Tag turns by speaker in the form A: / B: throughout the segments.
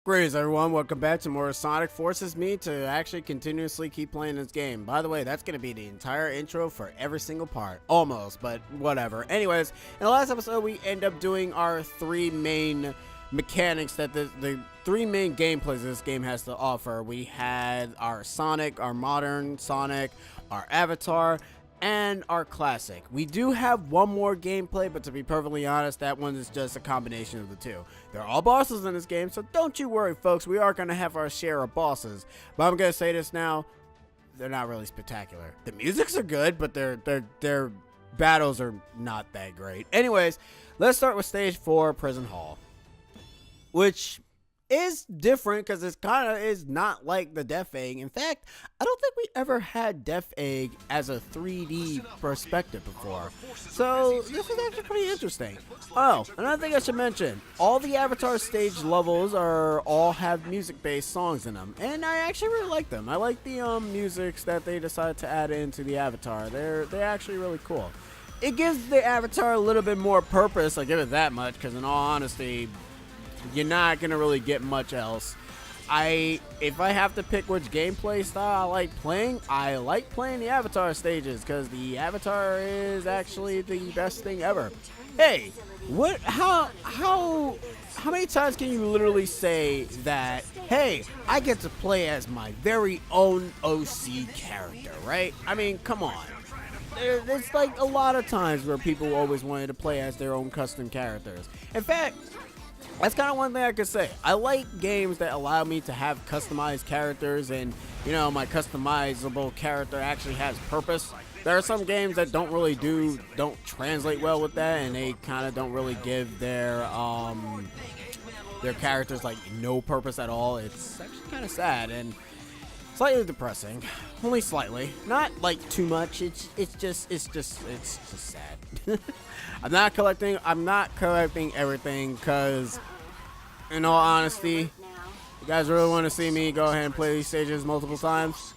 A: Greetings everyone, welcome back to more Sonic. Forces me to actually continuously keep playing this game. By the way, that's going to be the entire intro for every single part. Almost, but whatever. Anyways, in the last episode we end up doing our three main mechanics that the three main gameplays this game has to offer. We had our Sonic, our modern Sonic, our Avatar, and our classic. We do have one more gameplay, but to be perfectly honest, that one is just a combination of the two. They're all bosses in this game, so don't you worry, folks. We are going to have our share of bosses. But I'm going to say this now, they're not really spectacular. The musics are good, but their battles are not that great. Anyways, let's start with stage 4, Prison Hall, which is different because it's kind of is not like the Death Egg. In fact, I don't think we ever had Death Egg as a 3D perspective before, so this is actually pretty interesting. Oh, another thing I should mention, all the Avatar stage levels all have music-based songs in them, and I actually really like them. I like the musics that they decided to add into the Avatar. They're actually really cool. It gives the Avatar a little bit more purpose, I give it that much, because in all honesty, you're not gonna really get much else. If I have to pick which gameplay style I like playing the Avatar stages, because the Avatar is actually the best thing ever. Hey, how many times can you literally say that, hey, I get to play as my very own OC character, right? I mean, come on. There's like a lot of times where people always wanted to play as their own custom characters. In fact, that's kind of one thing I could say. I like games that allow me to have customized characters, and you know, my customizable character actually has purpose. There are some games that don't translate well with that, and they kind of don't really give their characters like no purpose at all. It's actually kind of sad and slightly depressing. Only slightly, not like too much. It's just sad. I'm not collecting everything because, in all honesty, you guys really want to see me go ahead and play these stages multiple times?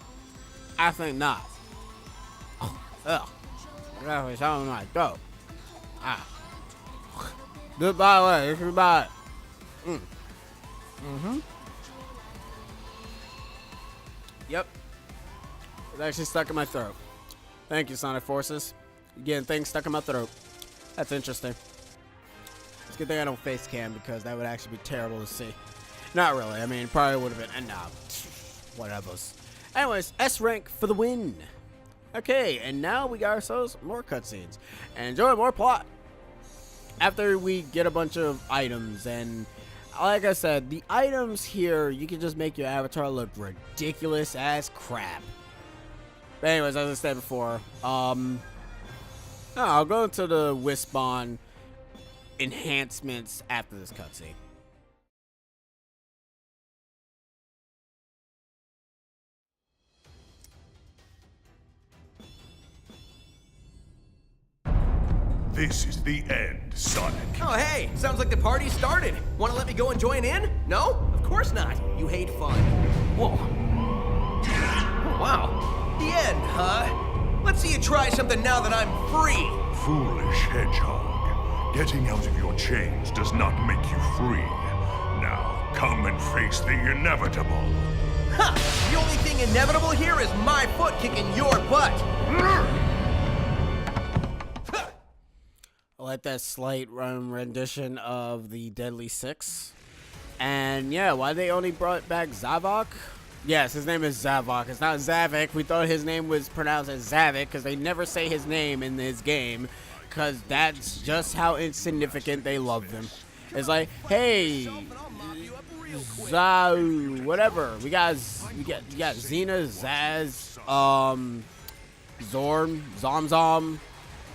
A: I think not. Ugh. That's how I might go. Goodbye, way. Goodbye. Yep. It's actually stuck in my throat. Thank you, Sonic Forces. You're getting things stuck in my throat. That's interesting. It's a good thing I don't face cam because that would actually be terrible to see. Not really. I mean, it probably would have been. Nah, whatever. Anyways, S rank for the win. Okay, and now we got ourselves more cutscenes and enjoy more plot. After we get a bunch of items, and like I said, the items here, you can just make your avatar look ridiculous as crap. But anyways, as I said before, I'll go into the Wisbon enhancements after this cutscene.
B: This is the end, Sonic.
C: Oh, hey, sounds like the party started. Want to let me go and join in? No? Of course not. You hate fun. Whoa. Oh, wow. The end, huh? Let's see you try something now that I'm free.
B: Foolish hedgehog. Getting out of your chains does not make you free. Now, come and face the inevitable.
C: Ha! The only thing inevitable here is my foot kicking your butt.
A: I like that slight rendition of the Deadly Six. And yeah, why they only brought back Zavok? Yes, his name is Zavok. It's not Zavok. We thought his name was pronounced as Zavok because they never say his name in this game, because that's just how insignificant they love him. It's like, hey, whatever. You got Xena, Zaz, Zorn, Zomzom.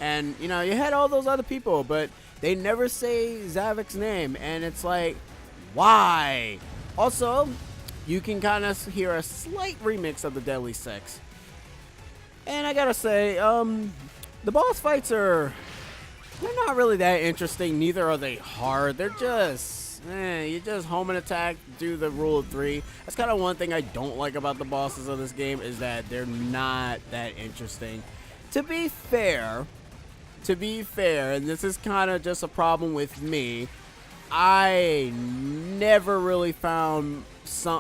A: And, you know, you had all those other people, but they never say Zavok's name. And it's like, why? Also, you can kind of hear a slight remix of the Deadly Six. And I gotta say, the boss fights they're not really that interesting. Neither are they hard. They're just, you just home and attack, do the rule of 3. That's kind of one thing I don't like about the bosses of this game, is that they're not that interesting. To be fair, and this is kind of just a problem with me, I never really found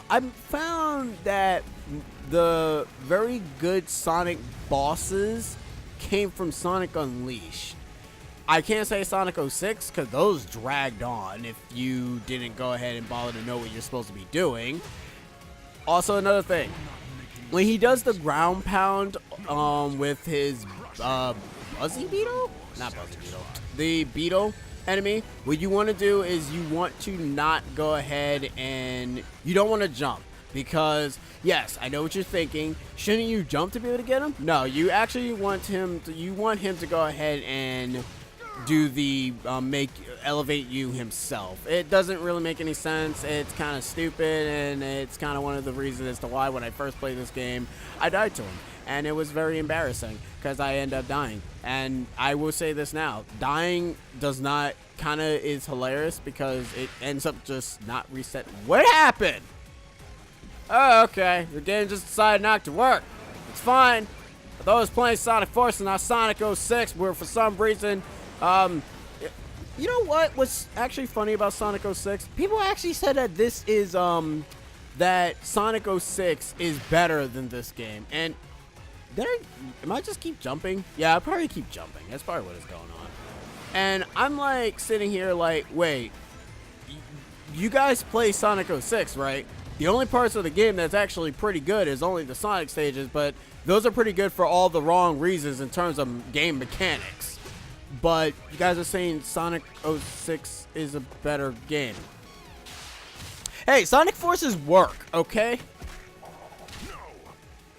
A: I found that the very good Sonic bosses came from Sonic Unleashed. I can't say Sonic 06 because those dragged on if you didn't go ahead and bother to know what you're supposed to be doing. Also, another thing, when he does the ground pound with his Buzzy Beetle? Not Buzzy Beetle. The Beetle enemy, what you want to do is you want to not go ahead and you don't want to jump. Because, yes, I know what you're thinking. Shouldn't you jump to be able to get him? No, you actually want him to go ahead and do the elevate you himself. It doesn't really make any sense. It's kind of stupid, and it's kind of one of the reasons as to why when I first played this game, I died to him. And it was very embarrassing because I ended up dying. And I will say this now, dying does not is hilarious because it ends up just not reset. What happened? Oh, okay. The game just decided not to work. It's fine. I thought I was playing Sonic Forces, not Sonic 06, where for some reason, you know what? What's actually funny about Sonic 06? People actually said that this is, that Sonic 06 is better than this game. And am I just keep jumping? Yeah, I probably keep jumping. That's probably what is going on. And I'm like sitting here like, wait, you guys play Sonic 06, right? The only parts of the game that's actually pretty good is only the Sonic stages, but those are pretty good for all the wrong reasons in terms of game mechanics. But you guys are saying Sonic 06 is a better game. Hey, Sonic Forces work, okay?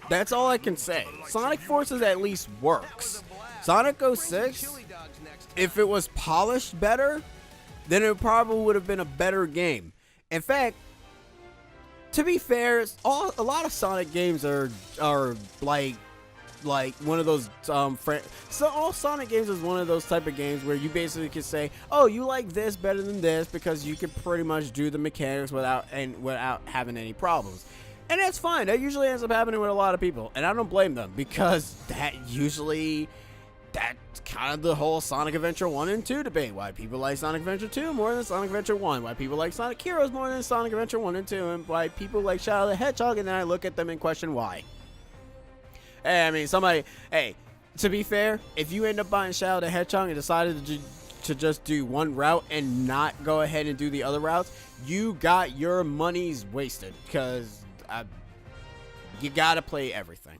A: That's all I can say. Sonic Forces at least works. Sonic 06, if it was polished better, then it probably would have been a better game. In fact, to be fair, a lot of Sonic games are like one of those so all Sonic games is one of those type of games where you basically can say, oh, you like this better than this because you can pretty much do the mechanics without having any problems. And that's fine. That usually ends up happening with a lot of people, and I don't blame them because that's kind of the whole Sonic Adventure 1 and 2 debate. Why people like Sonic Adventure 2 more than Sonic Adventure 1. Why people like Sonic Heroes more than Sonic Adventure 1 and 2. And why people like Shadow the Hedgehog, and then I look at them and question why. Hey, I mean, hey, to be fair, if you end up buying Shadow the Hedgehog and decided to just do one route and not go ahead and do the other routes, you got your money's wasted because you gotta play everything.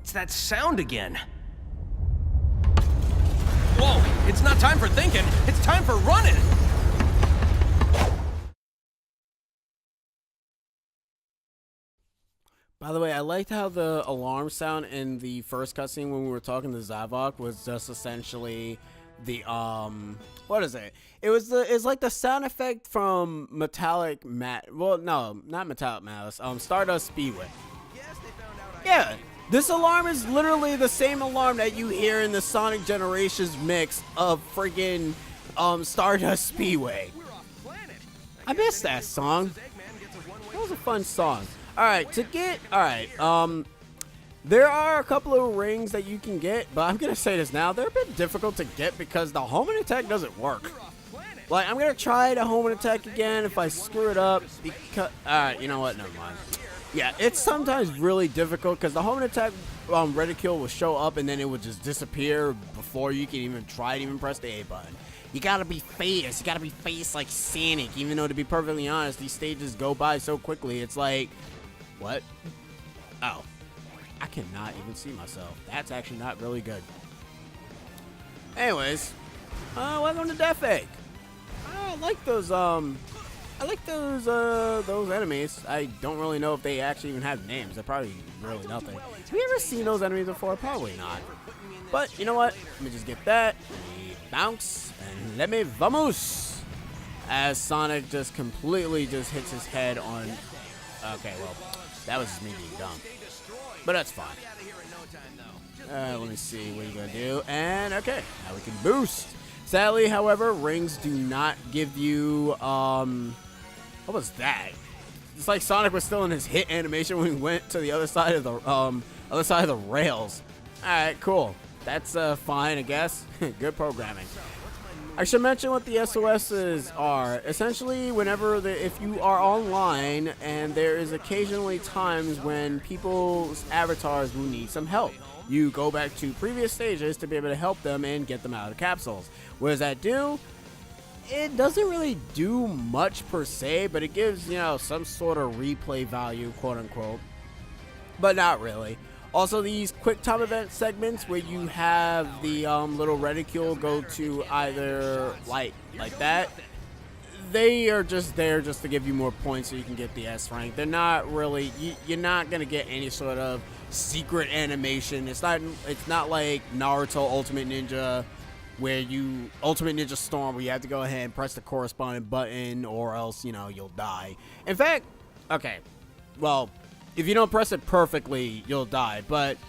C: It's that sound again. Whoa, it's not time for thinking, it's time for running!
A: By the way, I liked how the alarm sound in the first cutscene when we were talking to Zavok was just essentially the what is it? It's like the sound effect from Stardust Speedway. Yeah, this alarm is literally the same alarm that you hear in the Sonic Generations mix of friggin' Stardust Speedway. I missed that song. That was a fun song. Alright, there are a couple of rings that you can get, but I'm gonna say this now, they're a bit difficult to get because the homing attack doesn't work. Like, I'm gonna try the homing attack again if I screw it up, because, alright, you know what, never mind. Yeah, it's sometimes really difficult because the homing attack reticule will show up and then it would just disappear before you can even try to even press the A button. You gotta be fast. You gotta be fast like Sonic. Even though, to be perfectly honest, these stages go by so quickly. It's like, what? Oh, I cannot even see myself. That's actually not really good. Anyways, welcome to Death Egg. I like those enemies. I don't really know if they actually even have names. They're probably really nothing. Have you ever seen those enemies before? Probably not. But you know what? Let me just get that. Let me bounce and let me vamos. As Sonic just completely just hits his head on. Okay, well, that was just me being dumb. But that's fine. Let me see what you're gonna do. And okay, now we can boost. Sadly, however, rings do not give you what was that? It's like Sonic was still in his hit animation when he went to the other side of the rails. All right, cool. That's fine, I guess. Good programming. I should mention what the SOSs are. Essentially, if you are online, and there is occasionally times when people's avatars will need some help, you go back to previous stages to be able to help them and get them out of capsules. What does that do? It doesn't really do much per se, but it gives, some sort of replay value, quote unquote, but not really. Also, these quick time event segments where you have the little reticule go to either like that, they are just there just to give you more points so you can get the S rank. They're not really, you're not gonna get any sort of secret animation. It's not like Naruto Ultimate Ninja, where Ultimate Ninja Storm, where you have to go ahead and press the corresponding button or else, you'll die. In fact, okay, well, if you don't press it perfectly, you'll die, but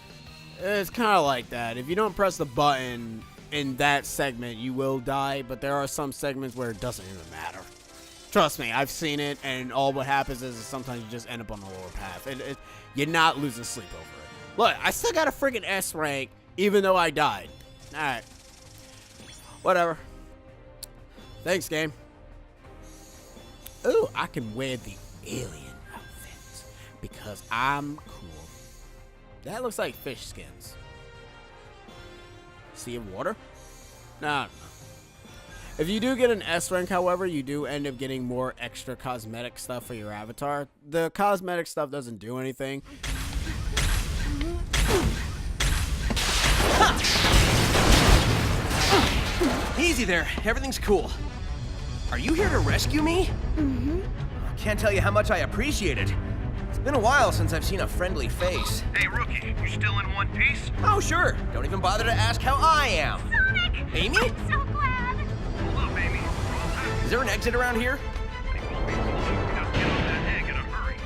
A: it's kind of like that. If you don't press the button in that segment, you will die, but there are some segments where it doesn't even matter. Trust me, I've seen it, and all what happens is sometimes you just end up on the lower path. You're not losing sleep over it. Look, I still got a freaking S rank, even though I died. Alright. Whatever. Thanks, game. Ooh, I can wear the alien outfit because I'm cool. That looks like fish skins. Sea of water? No. If you do get an S rank, however, you do end up getting more extra cosmetic stuff for your avatar. The cosmetic stuff doesn't do anything.
C: Easy there. Everything's cool. Are you here to rescue me?
D: Mm-hmm.
C: Can't tell you how much I appreciate it. It's been a while since I've seen a friendly face.
B: Hey, rookie, you still in one piece?
C: Oh, sure. Don't even bother to ask how I am.
D: Sonic!
C: Amy?
D: I'm so glad!
B: Hold up, Amy. We're all set.
C: Is there an exit around here?
B: They won't be so long. We just get on that egg in a hurry.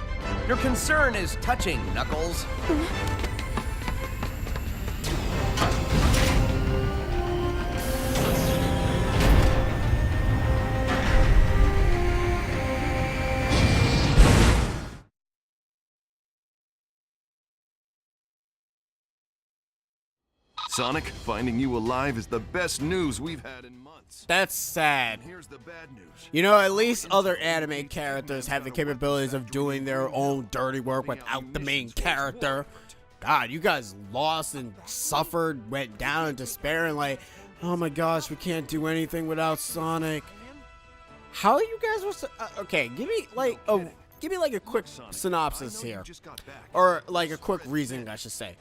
C: Your concern is touching, Knuckles.
E: Sonic, finding you alive is the best news we've had in months.
A: That's sad.
E: Here's the bad news.
A: At least other anime characters have the capabilities of doing their own dirty work without the main character. God, you guys lost and suffered, went down in despair, and like, oh my gosh, we can't do anything without Sonic. How you guys were okay, give me like a quick synopsis here. Or like a quick reason, I should say.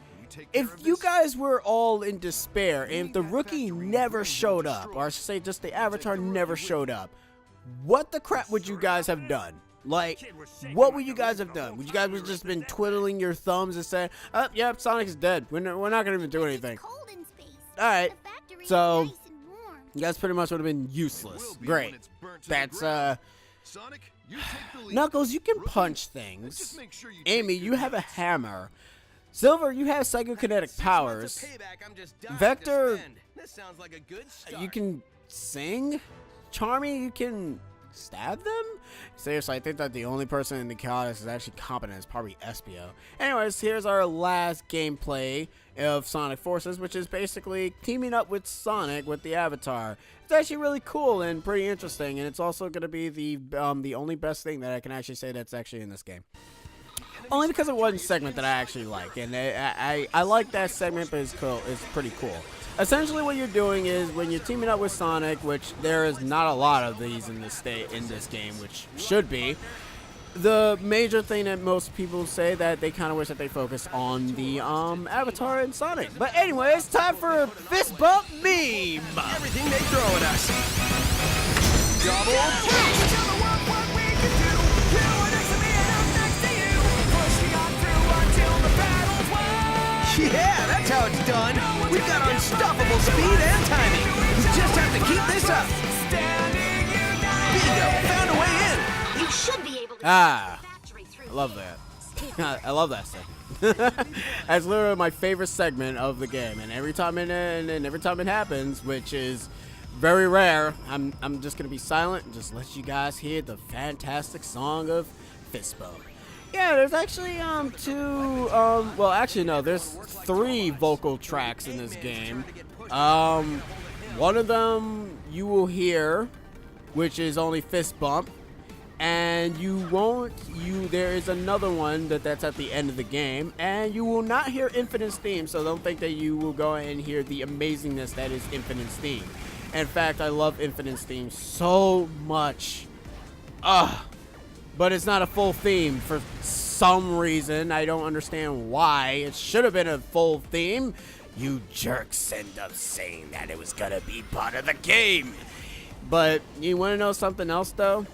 A: If you guys were all in despair, and if the rookie never showed up, or I should say just the avatar never showed up, what the crap would you guys have done? Like, what would you guys have done? Would you guys have just been twiddling your thumbs and saying, oh, yep, Sonic's dead. We're not going to even do anything. Alright, so you guys pretty much would have been useless. Great. That's, Knuckles, you can punch things. Amy, you have a hammer. Silver, you have psychokinetic powers. Vector, you can sing. Charmy, you can stab them? Seriously, I think that the only person in the chaos is actually competent is probably Espio. Anyways, here's our last gameplay of Sonic Forces, which is basically teaming up with Sonic with the Avatar. It's actually really cool and pretty interesting, and it's also going to be the only best thing that I can actually say that's actually in this game. Only because of one segment that I actually like, and I like that segment, but it's cool. It's pretty cool. Essentially, what you're doing is when you're teaming up with Sonic, which there is not a lot of these in this game, which should be. The major thing that most people say that they kind of wish that they focus on the Avatar and Sonic. But anyways, time for a fist bump meme.
C: Everything they throw at us. Double. Yeah, that's how it's done. We've got unstoppable speed and timing. We just have to keep this up. Bingo, found a way in.
D: You should be able to
A: I love that. I love that segment. That's literally my favorite segment of the game, and every time it happens, which is very rare, I'm just gonna be silent and just let you guys hear the fantastic song of fist bump. Yeah, there's actually well, actually no, there's 3 vocal tracks in this game. One of them you will hear, which is only fist bump, and there is another one that's at the end of the game, and you will not hear Infinite's theme, so don't think that you will go and hear the amazingness that is Infinite's theme. In fact, I love Infinite's theme so much. But it's not a full theme for some reason. I don't understand why. It should have been a full theme. You jerks end up saying that it was gonna be part of the game. But you want to know something else, though?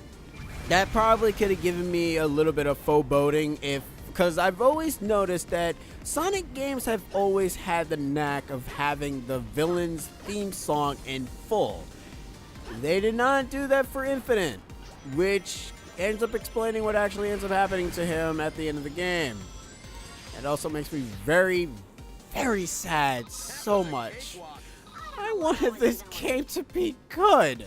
A: That probably could have given me a little bit of foreboding because I've always noticed that Sonic games have always had the knack of having the villain's theme song in full. They did not do that for Infinite, which ends up explaining what actually ends up happening to him at the end of the game. It also makes me very, very sad so much. I wanted this game to be good.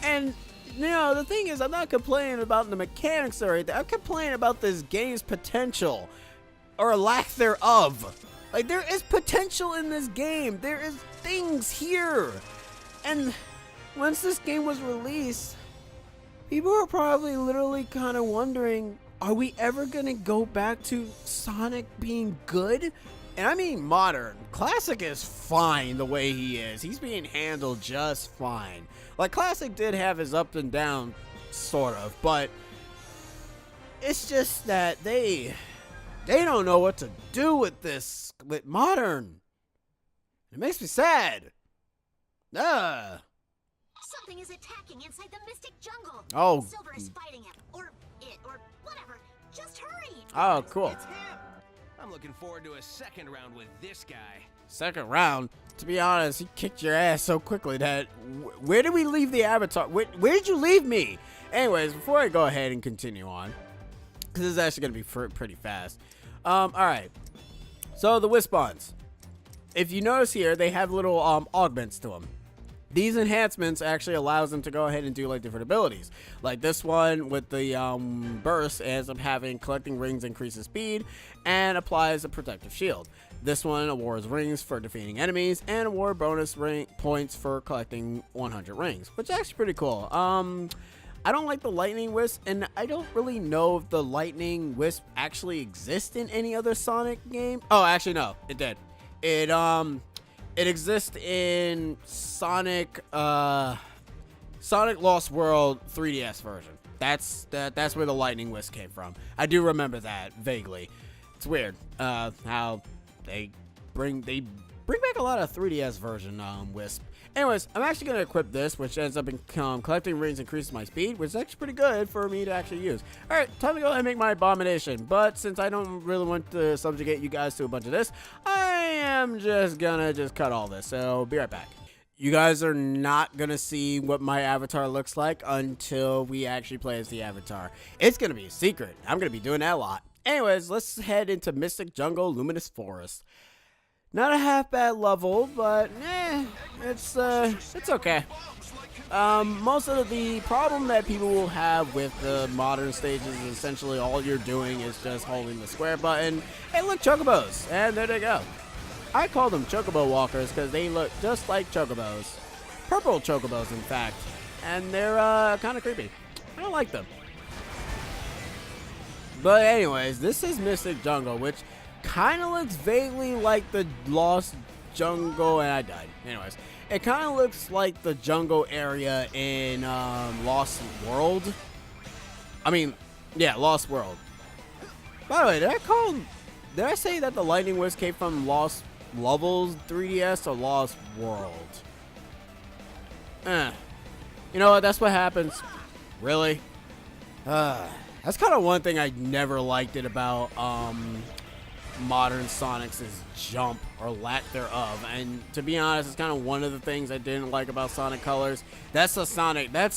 A: And, you know, the thing is, I'm not complaining about the mechanics or anything. I'm complaining about this game's potential, or lack thereof. Like, there is potential in this game. There is things here. And once this game was released, people are probably literally kind of wondering, are we ever going to go back to Sonic being good? And I mean modern. Classic is fine the way he is. He's being handled just fine. Like, Classic did have his up and down, sort of, but it's just that they don't know what to do with this, with modern. It makes me sad.
D: Something is attacking inside the Mystic Jungle.
A: Oh.
D: Silver is fighting him, or it, or whatever. Just hurry.
A: Oh, cool.
C: It's him. I'm looking forward to a second round with this guy.
A: Second round? To be honest, he kicked your ass so quickly that... Where did we leave the avatar? Where did you leave me? Anyways, before I go ahead and continue on, because this is actually going to be pretty fast. Alright. So, the Wispons. If you notice here, they have little augments to them. These enhancements actually allows them to go ahead and do like different abilities. Like this one with the burst ends up having collecting rings increases speed and applies a protective shield. This one awards rings for defeating enemies and award bonus ring points for collecting 100 rings, which is actually pretty cool. I don't like the lightning wisp, and I don't really know if the lightning wisp actually exists in any other Sonic game. Oh, actually no, it did. It exists in Sonic Lost World 3DS version. That's where the lightning wisp came from. I do remember that vaguely. It's weird how they bring back a lot of 3DS version wisp. Anyways, I'm actually going to equip this, which ends up in collecting rings increases my speed, which is actually pretty good for me to actually use. Alright, time to go ahead and make my abomination. But since I don't really want to subjugate you guys to a bunch of this, I am just going to cut all this. So, be right back. You guys are not going to see what my avatar looks like until we actually play as the avatar. It's going to be a secret. I'm going to be doing that a lot. Anyways, let's head into Mystic Jungle Luminous Forest. Not a half bad level, but it's okay. Most of the problem that people will have with the modern stages is essentially all you're doing is just holding the square button. Hey, look, chocobos, and there they go. I call them chocobo walkers because they look just like chocobos, purple chocobos, in fact, and they're kind of creepy. I don't like them. But anyways, this is Mystic Jungle, which kind of looks vaguely like the Lost Jungle, and I died. Anyways, it kind of looks like the jungle area in Lost World. I mean, yeah, Lost World. By the way, did I say that the lightning wisp came from Lost Levels 3DS or Lost World? You know what? That's what happens. Really? That's kind of one thing I never liked it about modern Sonic's jump or lack thereof, and to be honest, it's kind of one of the things I didn't like about Sonic Colors. That's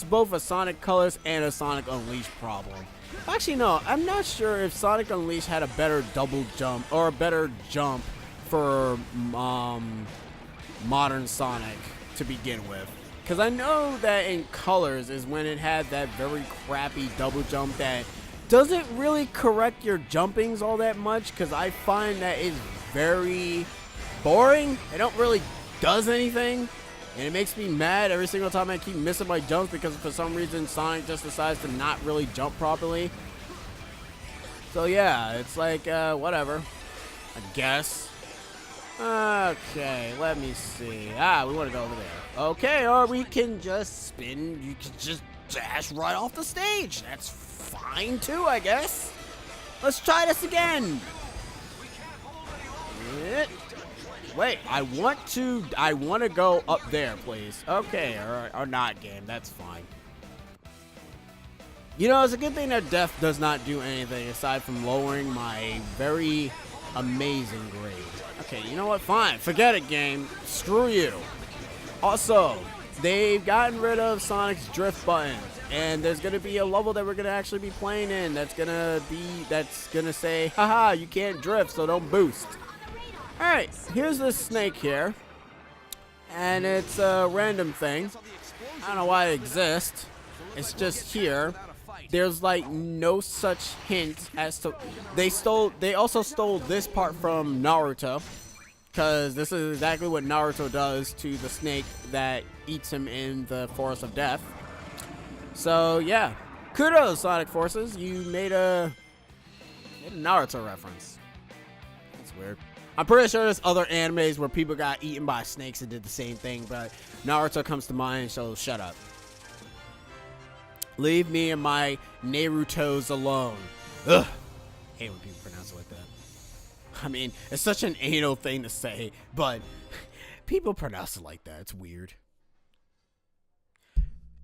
A: both a Sonic Colors and a Sonic Unleashed problem. Actually, no, I'm not sure if Sonic Unleashed had a better double jump or a better jump for modern Sonic to begin with, because I know that in Colors is when it had that very crappy double jump that doesn't really correct your jumpings all that much, because I find that it's very boring. It don't really does anything, and it makes me mad every single time I keep missing my jumps because for some reason Sonic just decides to not really jump properly. So yeah, it's like whatever, I guess. Okay, let me see. We want to go over there. Okay, or we can just spin. You can just dash right off the stage. That's fine too, I guess. Let's try this again. Wait, I want to go up there, please. Okay, or not, game. That's fine. You know, it's a good thing that death does not do anything aside from lowering my very amazing grade. Okay, you know what? Fine. Forget it, game. Screw you. Also, they've gotten rid of Sonic's drift button, and there's going to be a level that we're going to actually be playing in that's going to say, haha, you can't drift, so don't boost. Alright, here's this snake here, and it's a random thing. I don't know why it exists. It's just here. There's like no such hint as to they also stole this part from Naruto, because this is exactly what Naruto does to the snake that eats him in the Forest of Death. So yeah, kudos Sonic Forces, you made a Naruto reference. That's weird. I'm pretty sure there's other animes where people got eaten by snakes and did the same thing, but Naruto comes to mind, so shut up. Leave me and my Narutos alone. Ugh. Hate when people pronounce it like that. I mean, it's such an anal thing to say, but people pronounce it like that. It's weird.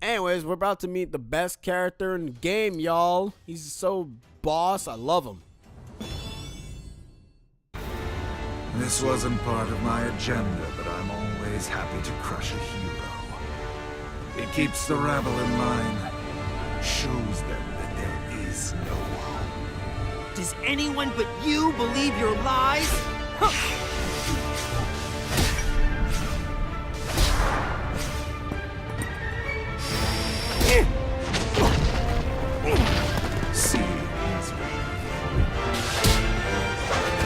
A: Anyways, we're about to meet the best character in the game, y'all. He's so boss. I love him.
F: This wasn't part of my agenda, but I'm always happy to crush a hero. It keeps the rabble in line. Shows them that there is no hope.
C: Does anyone but you believe your lies?
F: See,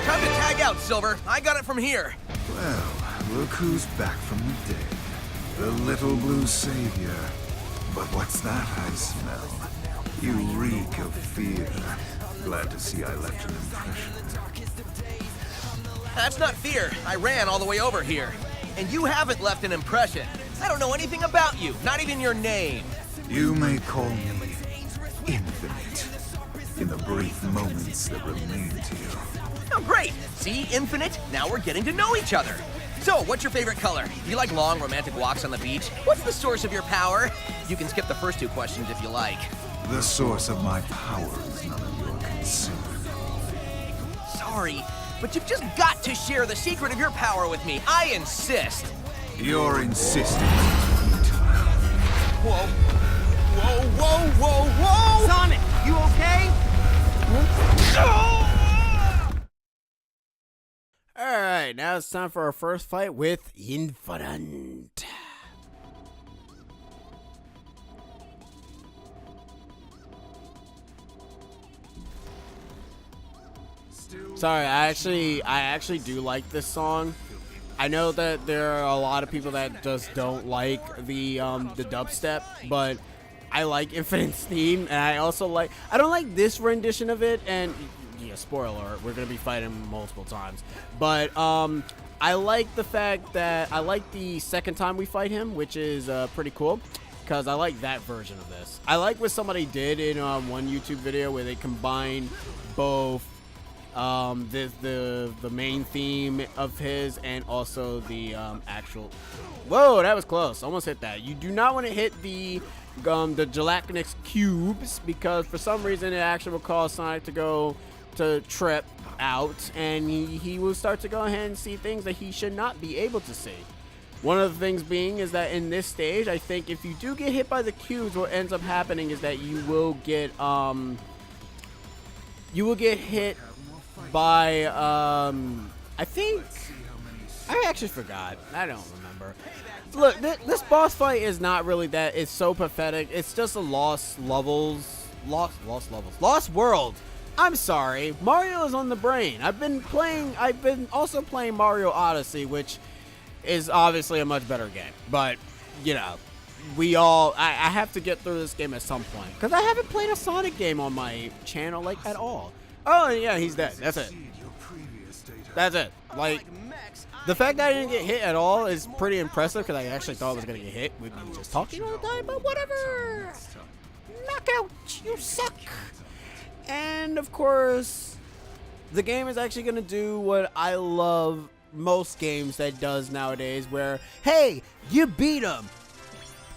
C: Time to tag out, Silver. I got it from here.
F: well, look who's back from the dead. The little blue savior. But what's that I smell? You reek of fear. Glad to see I left an impression.
C: That's not fear. I ran all the way over here. And you haven't left an impression. I don't know anything about you, not even your name.
F: You may call me Infinite. In the brief moments that remain to you.
C: Oh, great. See, Infinite? Now we're getting to know each other. So, what's your favorite color? Do you like long, romantic walks on the beach? What's the source of your power? You can skip the first two questions if you like.
F: The source of my power is none of your concern.
C: Sorry, but you've just got to share the secret of your power with me. I insist.
F: Your insistence is futile.
C: Whoa. Whoa, whoa, whoa, whoa! Sonic, you okay?
A: Alright, now it's time for our first fight with Infinite. Sorry, I actually do like this song. I know that there are a lot of people that just don't like the dubstep, but I like Infinite's theme, and I don't like this rendition of it, and yeah, spoiler alert, we're gonna be fighting multiple times. But I like the fact that I like the second time we fight him, which is pretty cool, because I like that version of this. I like what somebody did in one YouTube video where they combined both the main theme of his and also the actual. Whoa, that was close. Almost hit that. You do not want to hit the gelatinous cubes, because for some reason it actually will cause Sonic to go to trip out, and he will start to go ahead and see things that he should not be able to see. One of the things being is that in this stage, I think if you do get hit by the cubes, what ends up happening is that you will get hit by I think I actually forgot. I don't remember. Look, this boss fight is not really that. It's so pathetic. It's just a lost levels Lost Levels. Lost World. I'm sorry. Mario is on the brain. I've been also playing Mario Odyssey, which is obviously a much better game. But, you know, I have to get through this game at some point. Because I haven't played a Sonic game on my channel, like, at all. Oh, yeah, he's dead. That's it. That's it. Like, the fact that I didn't get hit at all is pretty impressive, because I actually thought I was going to get hit with me just talking all the time, but whatever. Knockout, you suck. And, of course, the game is actually going to do what I love most games that does nowadays, where, hey, you beat him.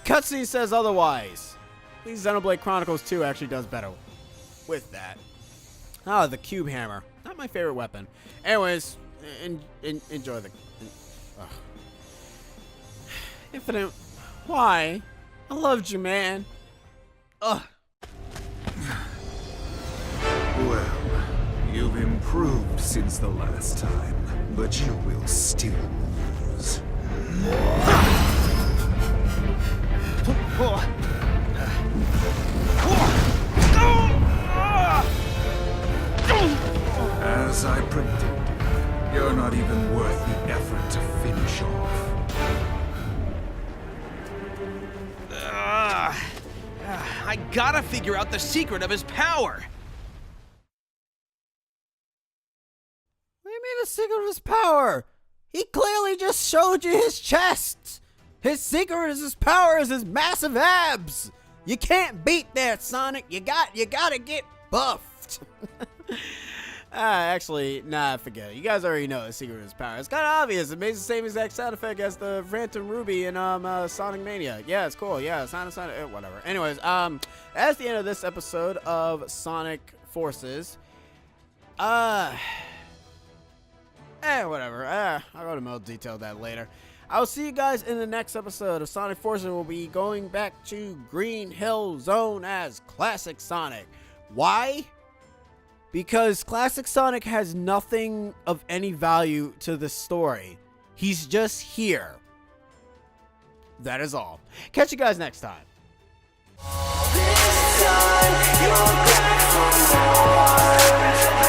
A: Cutscene says otherwise. At least Xenoblade Chronicles 2 actually does better with that. Ah, the cube hammer. Not my favorite weapon. Anyways, enjoy the... Infinite... Why? I loved you, man. Ugh.
F: Well, you've improved since the last time, but you will still lose. As I predicted, you're not even worth the effort to finish off.
C: I gotta figure out the secret of his power.
A: What do you mean the secret of his power? He clearly just showed you his chest. His secret is his power is his massive abs. You can't beat that, Sonic. You gotta get buffed. Actually, nah, forget it. You guys already know the secret of his power. It's kind of obvious. It makes the same exact sound effect as the Phantom Ruby in Sonic Mania. Yeah, it's cool. Yeah, Sonic, whatever. Anyways, that's the end of this episode of Sonic Forces. Whatever. I'll go to more detail that later. I'll see you guys in the next episode of Sonic Forces. We'll be going back to Green Hill Zone as Classic Sonic. Why? Because Classic Sonic has nothing of any value to the story. He's just here. That is all. Catch you guys next time.
G: This time you're back for more.